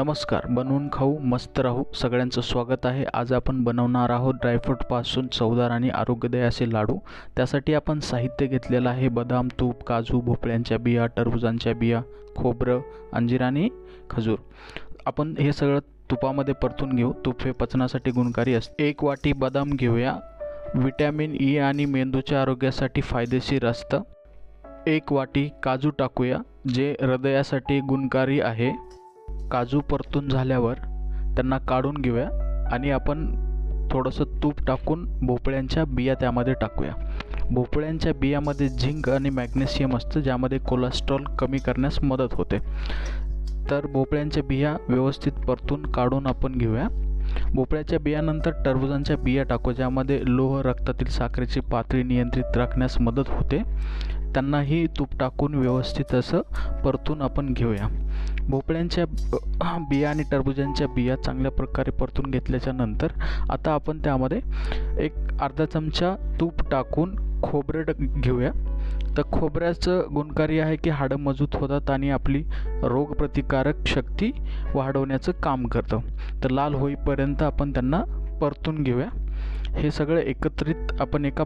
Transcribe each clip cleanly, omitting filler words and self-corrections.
नमस्कार, बनवून खाऊ मस्त राहू सगळ्यांचं स्वागत आहे। आज आपण बनवणार आहोत ड्रायफ्रूटपासून चवदार आणि आरोग्यदायी असे लाडू। त्यासाठी आपण साहित्य घेतलेलं आहे बदाम, तूप, काजू, भोपळ्यांच्या बिया, टरबुजांच्या बिया, खोबरं, अंजीर आणि खजूर। आपण हे सगळं तुपामध्ये परतून घेऊ। तूप हे पचनासाठी गुणकारी असते। 1 वाटी बदाम घेऊया, विटॅमिन ई आणि मेंदूच्या आरोग्यासाठी फायदेशीर असतं। 1 वाटी काजू टाकूया, जे हृदयासाठी गुणकारी आहे। काजू परतून झाल्यावर त्यांना काढून घेऊया आणि आपण थोडंसं तूप टाकून भोपळ्यांच्या बिया त्यामध्ये टाकूया। भोपळ्यांच्या बियामध्ये झिंक आणि मॅग्नेशियम असतं, ज्यामध्ये कोलेस्ट्रॉल कमी करण्यास मदत होते। तर भोपळ्यांच्या बिया व्यवस्थित परतून काढून आपण घेऊया। भोपळ्याच्या बियानंतर टरबुजांच्या बिया टाकू, ज्यामध्ये लोह, रक्तातील साखरेची पातळी नियंत्रित राखण्यास मदत होते। त्यांनाही तूप टाकून व्यवस्थित असं परतून आपण घेऊया। भोपळ्यांच्या बिया आणि टरबुजांच्या बिया चांगल्या प्रकारे परतून घेतल्याच्या नंतर आता आपण त्यामध्ये एक अर्धा चमचा तूप टाकून खोबरं घेऊया। तर खोबऱ्याचं गुणकारी आहे की हाडं मजबूत होतात आणि आपली रोगप्रतिकारक शक्ती वाढवण्याचं काम करतं। तर लाल होईपर्यंत आपण त्यांना परतून घेऊया। हे सगळं एकत्रित आपण एका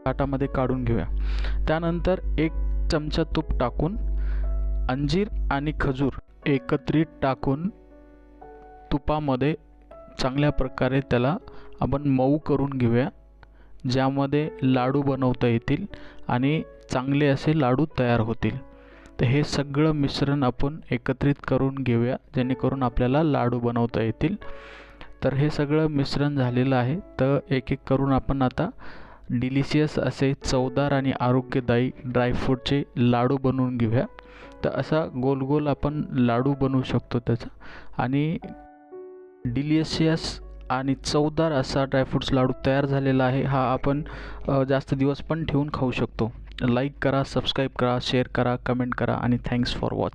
ताटामध्ये काढून घेऊया। त्यानंतर 1 चमचा तूप टाकून अंजीर आणि खजूर एकत्रित टाकून तुपामध्ये चांगल्या प्रकारे त्याला आपण मऊ करून घेऊया, ज्यामध्ये लाडू बनवता येतील आणि चांगले असे लाडू तयार होतील। तर हे सगळं मिश्रण आपण एकत्रित करून घेऊया, जेणेकरून आपल्याला लाडू बनवता येतील। तर हे सगळं मिश्रण झालेलं आहे। तर एक एक करून आपण आता डिलिशियस असे चवदार आणि आरोग्यदायी ड्रायफ्रूटचे लाडू बनवून घेऊया। तर असा गोल गोल आपण लाडू बनवू शकतो त्याचा, आणि डिलिशियस आणि चवदार असा ड्रायफ्रूट्स लाडू तयार झालेला आहे। हा आपण जास्त दिवस पण ठेवून खाऊ शकतो। लाईक करा, सबस्क्राईब करा, शेअर करा, कमेंट करा आणि थँक्स फॉर वॉचिंग।